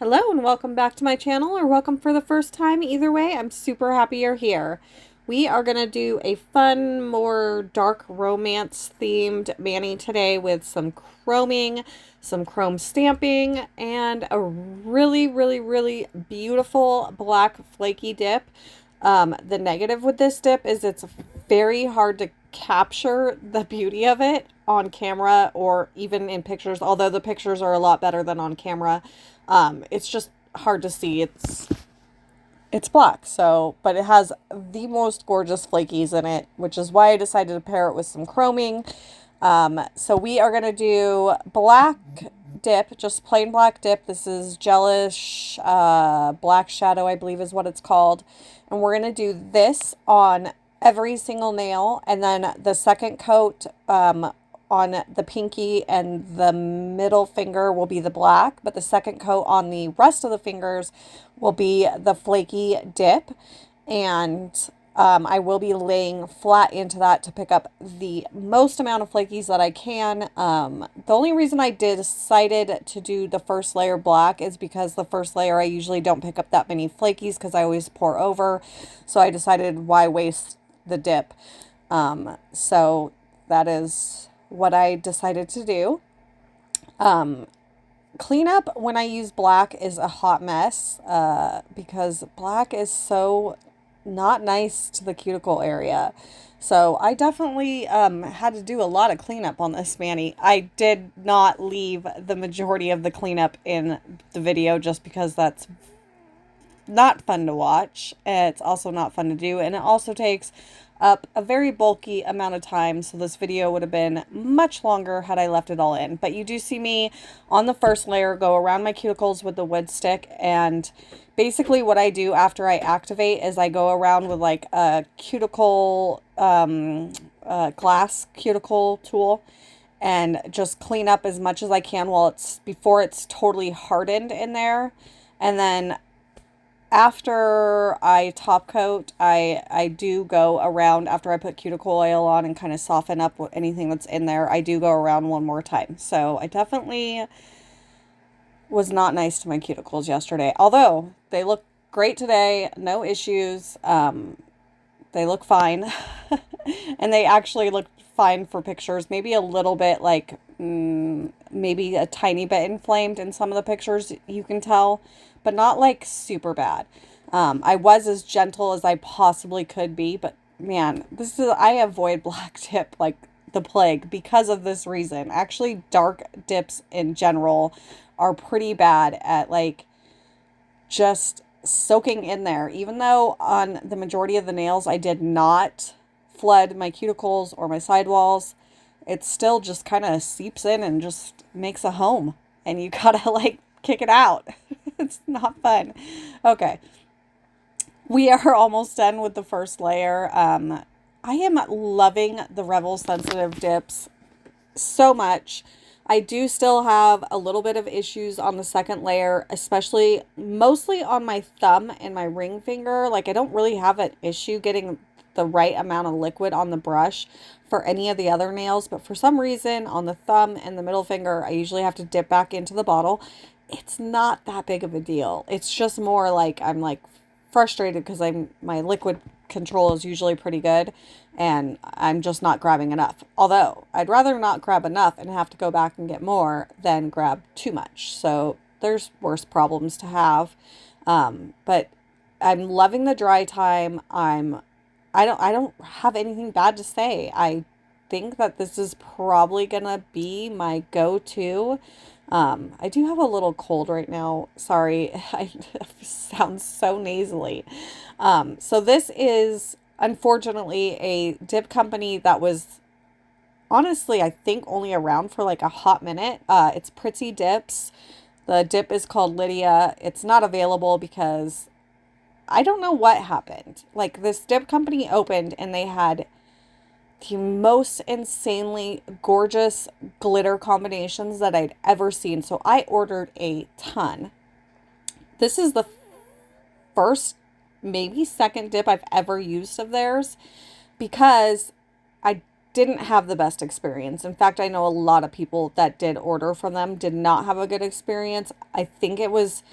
Hello and welcome back to my channel, or welcome for the first time. Either way, I'm super happy you're here. We are going to do a fun, more dark romance themed mani today with some chroming, some chrome stamping, and a really beautiful black flaky dip. The negative with this dip is it's very hard to capture the beauty of it on camera or even in pictures, although the pictures are a lot better than on camera. It's just hard to see. It's black, so, but it has the most gorgeous flakies in it, which is why I decided to pair it with some chroming. So we are going to do black dip, just plain black dip. This is Gelish Black Shadow, I believe is what it's called. And we're going to do this on every single nail, and then the second coat on the pinky and the middle finger will be the black, but the second coat on the rest of the fingers will be the flaky dip. And I will be laying flat into that to pick up the most amount of flakies that I can. The only reason I decided to do the first layer black is because the first layer I usually don't pick up that many flakies because I always pour over. So I decided, why waste the dip? So that is what I decided to do. Cleanup when I use black is a hot mess because black is so not nice to the cuticle area. So I definitely had to do a lot of cleanup on this mani. I did not leave the majority of the cleanup in the video just because that's not fun to watch. It's also not fun to do, and it also takes up a very bulky amount of time, so this video would have been much longer had I left it all in. But you do see me on the first layer go around my cuticles with the wood stick, and basically what I do after I activate is I go around with like a cuticle glass cuticle tool and just clean up as much as I can while it's before it's totally hardened in there. And then after I top coat, I do go around after I put cuticle oil on and kind of soften up anything that's in there. I do go around one more time. So I definitely was not nice to my cuticles yesterday. Although they look great today, no issues. They look fine. And they actually look fine for pictures. Maybe a little bit like, maybe a tiny bit inflamed in some of the pictures, you can tell, but not like super bad. I was as gentle as I possibly could be, but man, I avoid black dip like the plague because of this reason. Actually, dark dips in general are pretty bad at like just soaking in there. Even though on the majority of the nails I did not flood my cuticles or my sidewalls, it still just kind of seeps in and just makes a home, and you gotta like kick it out. It's not fun. Okay, we are almost done with the first layer. I am loving the Revel sensitive dips so much. I do still have a little bit of issues on the second layer, especially mostly on my thumb and my ring finger. Like I don't really have an issue getting the right amount of liquid on the brush for any of the other nails, but for some reason on the thumb and the middle finger, I usually have to dip back into the bottle. It's not that big of a deal. It's just more like I'm like frustrated because my liquid control is usually pretty good and I'm just not grabbing enough. Although I'd rather not grab enough and have to go back and get more than grab too much. So there's worse problems to have. But I'm loving the dry time. I don't have anything bad to say. I think that this is probably gonna be my go-to. I do have a little cold right now. Sorry, I sound so nasally. So this is unfortunately a dip company that was honestly, I think only around for like a hot minute. It's Pretty Dips. The dip is called Lydia. It's not available because I don't know what happened. Like this dip company opened and they had the most insanely gorgeous glitter combinations that I'd ever seen. So I ordered a ton. This is the first, maybe second dip I've ever used of theirs because I didn't have the best experience. In fact, I know a lot of people that did order from them did not have a good experience. I think it was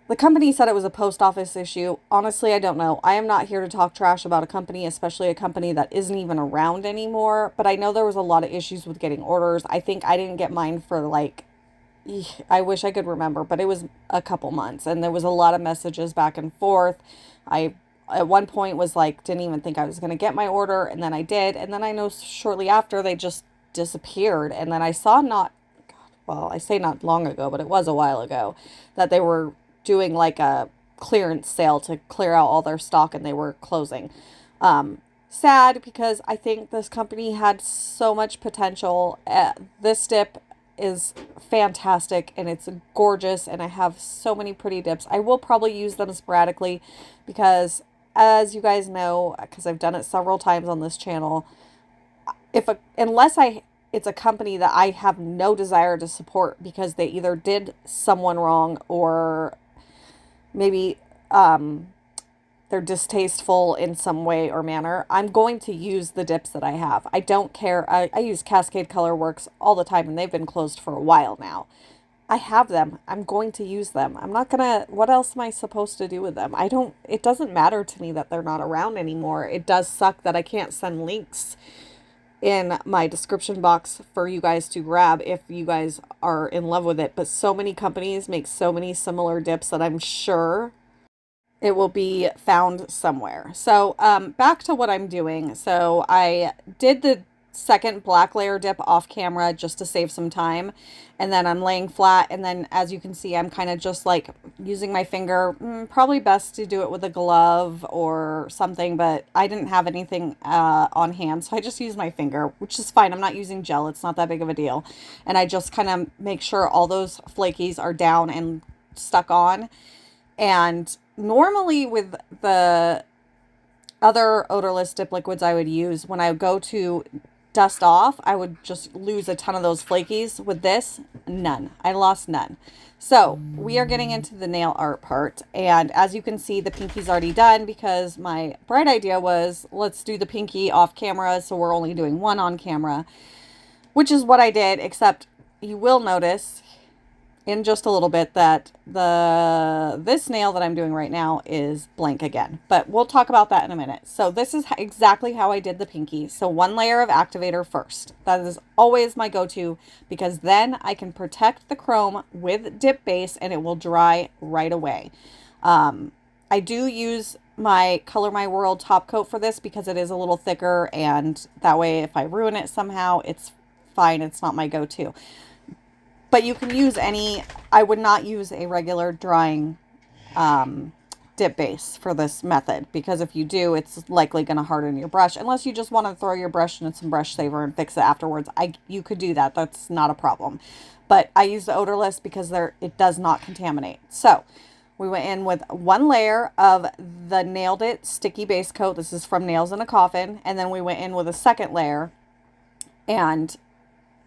The company said it was a post office issue. Honestly, I don't know. I am not here to talk trash about a company, especially a company that isn't even around anymore. But I know there was a lot of issues with getting orders. I think I didn't get mine for like, I wish I could remember, but it was a couple months. And there was a lot of messages back and forth. I, at one point, was like, didn't even think I was going to get my order. And then I did. And then I know shortly after they just disappeared. And then I saw well, I say not long ago, but it was a while ago, that they were doing like a clearance sale to clear out all their stock and they were closing. Sad, because I think this company had so much potential. This dip is fantastic and it's gorgeous, and I have so many pretty dips. I will probably use them sporadically because, as you guys know, because I've done it several times on this channel, unless it's a company that I have no desire to support because they either did someone wrong or maybe they're distasteful in some way or manner, I'm going to use the dips that I have. I don't care. I use Cascade Color Works all the time, and they've been closed for a while now. I have them. I'm going to use them. I'm not gonna, what else am I supposed to do with them? It doesn't matter to me that they're not around anymore. It does suck that I can't send links in my description box for you guys to grab if you guys are in love with it. But so many companies make so many similar dips that I'm sure it will be found somewhere. So back to what I'm doing. So I did the second black layer dip off camera just to save some time, and then I'm laying flat, and then as you can see, I'm kind of just like using my finger. Probably best to do it with a glove or something, but I didn't have anything on hand, so I just used my finger, which is fine. I'm not using gel. It's not that big of a deal. And I just kind of make sure all those flakies are down and stuck on. And normally with the other odorless dip liquids I would use, when I go to dust off, I would just lose a ton of those flakies. With this, none. I lost none. So we are getting into the nail art part. And as you can see, the pinky's already done because my bright idea was, let's do the pinky off camera. So we're only doing one on camera, which is what I did, except you will notice in just a little bit that this nail that I'm doing right now is blank again, but we'll talk about that in a minute. So this is exactly how I did the pinky. So one layer of activator first. That is always my go-to because then I can protect the chrome with dip base and it will dry right away. I do use my Color My World top coat for this because it is a little thicker, and that way if I ruin it somehow, it's fine. It's not my go-to. But you can use I would not use a regular drying dip base for this method, because if you do, it's likely going to harden your brush, unless you just want to throw your brush in some brush saver and fix it afterwards. You could do that. That's not a problem. But I use the odorless because it does not contaminate. So we went in with one layer of the Nailed It sticky base coat. This is from Nailzinacoffin. And then we went in with a second layer, and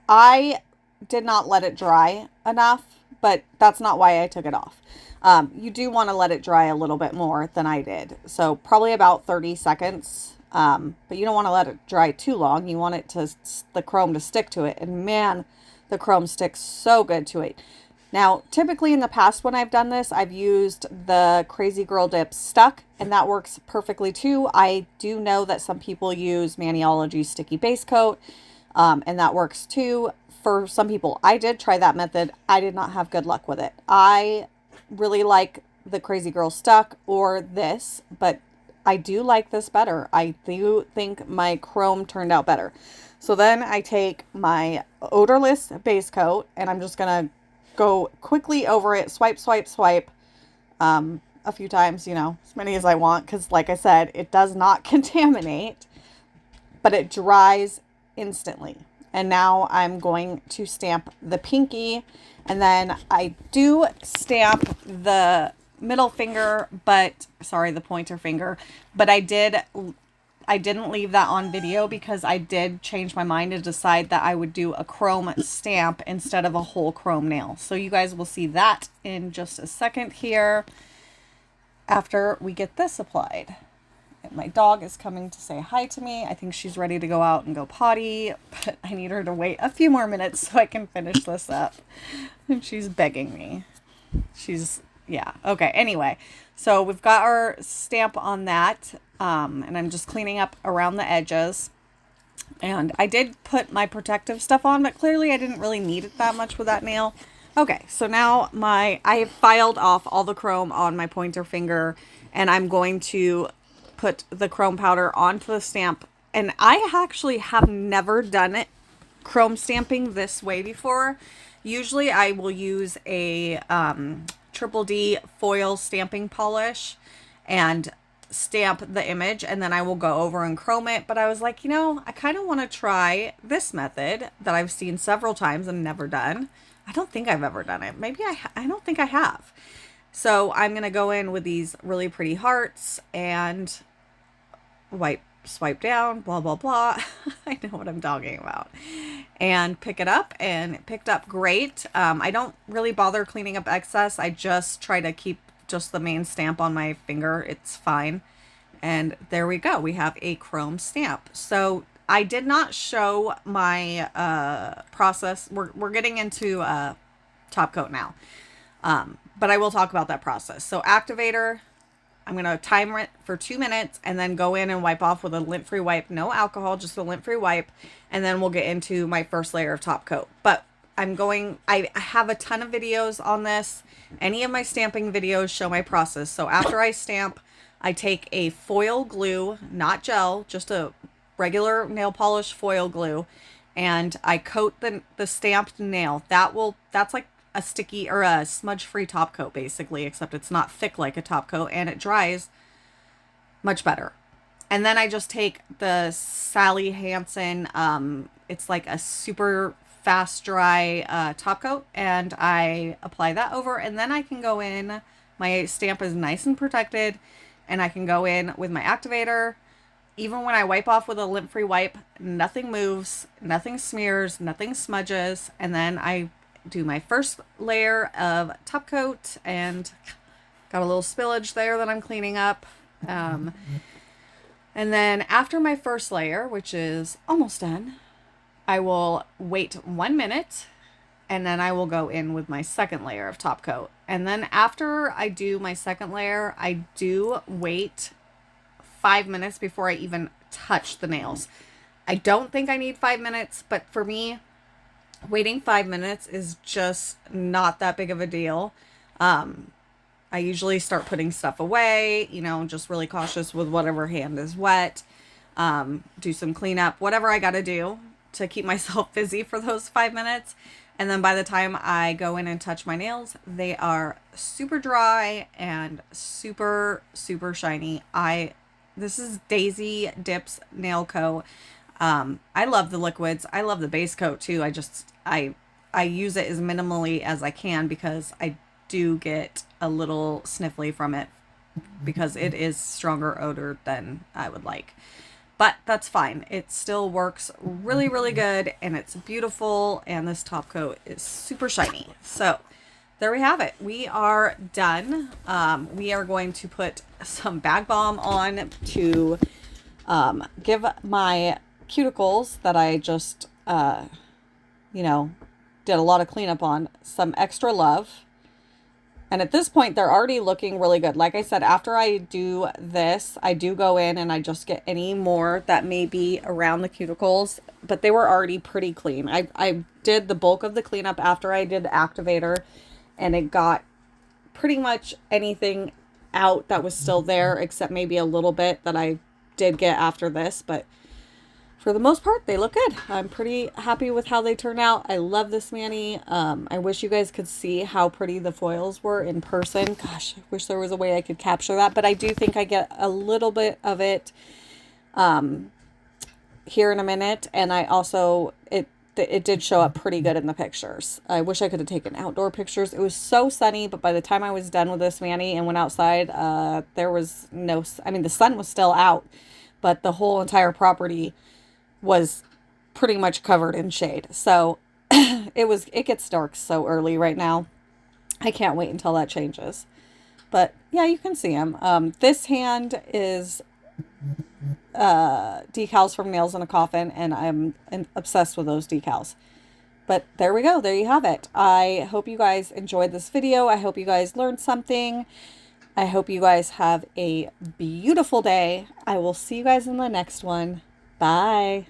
I did not let it dry enough, but that's not why I took it off. You do want to let it dry a little bit more than I did. So probably about 30 seconds. But you don't want to let it dry too long. You want the chrome to stick to it. And man, the chrome sticks so good to it. Now, typically in the past when I've done this, I've used the Crazy Girl Dip Stuck, and that works perfectly too. I do know that some people use Maniology Sticky Base Coat, and that works too. For some people, I did try that method. I did not have good luck with it. I really like the Crazy Girl Stuck or this, but I do like this better. I do think my chrome turned out better. So then I take my odorless base coat, and I'm just going to go quickly over it, swipe, swipe, swipe, a few times, as many as I want, because like I said, it does not contaminate, but it dries instantly. And now I'm going to stamp the pinky, and then I do stamp the middle finger, the pointer finger, but I didn't leave that on video because I did change my mind and decide that I would do a chrome stamp instead of a whole chrome nail. So you guys will see that in just a second here after we get this applied. My dog is coming to say hi to me. I think she's ready to go out and go potty, but I need her to wait a few more minutes so I can finish this up. And she's begging me. She's Yeah. Okay. Anyway, so we've got our stamp on that. And I'm just cleaning up around the edges. And I did put my protective stuff on, but clearly I didn't really need it that much with that nail. Okay, so now I have filed off all the chrome on my pointer finger, and I'm going to put the chrome powder onto the stamp. And I actually have never done it chrome stamping this way before. Usually I will use a triple D foil stamping polish and stamp the image, and then I will go over and chrome it. But I was like, you know, I kind of want to try this method that I've seen several times and never done. I don't think I've ever done it. Maybe I don't think I have. So I'm going to go in with these really pretty hearts and swipe down, blah, blah, blah. I know what I'm talking about. And pick it up, and it picked up great. I don't really bother cleaning up excess. I just try to keep just the main stamp on my finger. It's fine. And there we go. We have a chrome stamp. So I did not show my process. We're getting into top coat now. But I will talk about that process. So Activator, I'm going to timer it for 2 minutes and then go in and wipe off with a lint-free wipe. No alcohol, just a lint-free wipe. And then we'll get into my first layer of top coat. But I have a ton of videos on this. Any of my stamping videos show my process. So after I stamp, I take a foil glue, not gel, just a regular nail polish foil glue, and I coat the stamped nail. That's like a sticky or a smudge-free top coat basically, except it's not thick like a top coat, and it dries much better. And then I just take the Sally Hansen, it's like a super fast dry top coat, and I apply that over, and then I can go in. My stamp is nice and protected, and I can go in with my Activator. Even when I wipe off with a lint-free wipe, nothing moves, nothing smears, nothing smudges. And then I do my first layer of top coat, and got a little spillage there that I'm cleaning up. And then after my first layer, which is almost done, I will wait 1 minute, and then I will go in with my second layer of top coat. And then after I do my second layer, I do wait 5 minutes before I even touch the nails. I don't think I need 5 minutes, but for me, waiting 5 minutes is just not that big of a deal. I usually start putting stuff away, you know, just really cautious with whatever hand is wet. Do some cleanup, whatever I got to do to keep myself busy for those 5 minutes. And then by the time I go in and touch my nails, they are super dry and super, super shiny. This is Daisy Dips Nail Coat. I love the liquids. I love the base coat too. I use it as minimally as I can because I do get a little sniffly from it because it is stronger odor than I would like. But that's fine. It still works really, really good, and it's beautiful, and this top coat is super shiny. So there we have it. We are done. We are going to put some bag balm on to give my cuticles that I just, did a lot of cleanup on some extra love. And at this point, they're already looking really good. Like I said, after I do this, I do go in and I just get any more that may be around the cuticles. But they were already pretty clean. I did the bulk of the cleanup after I did the Activator. And it got pretty much anything out that was still there, except maybe a little bit that I did get after this. But for the most part, they look good. I'm pretty happy with how they turned out. I love this mani. I wish you guys could see how pretty the foils were in person. Gosh, I wish there was a way I could capture that. But I do think I get a little bit of it here in a minute. And I also, it did show up pretty good in the pictures. I wish I could have taken outdoor pictures. It was so sunny, but by the time I was done with this mani and went outside, there was no, the sun was still out, but the whole entire property was pretty much covered in shade. So it gets dark so early right now. I can't wait until that changes. But yeah, you can see them. This hand is decals from Nailzinacoffin, and I'm obsessed with those decals. But there we go. There you have it. I hope you guys enjoyed this video. I hope you guys learned something. I hope you guys have a beautiful day. I will see you guys in the next one. Bye.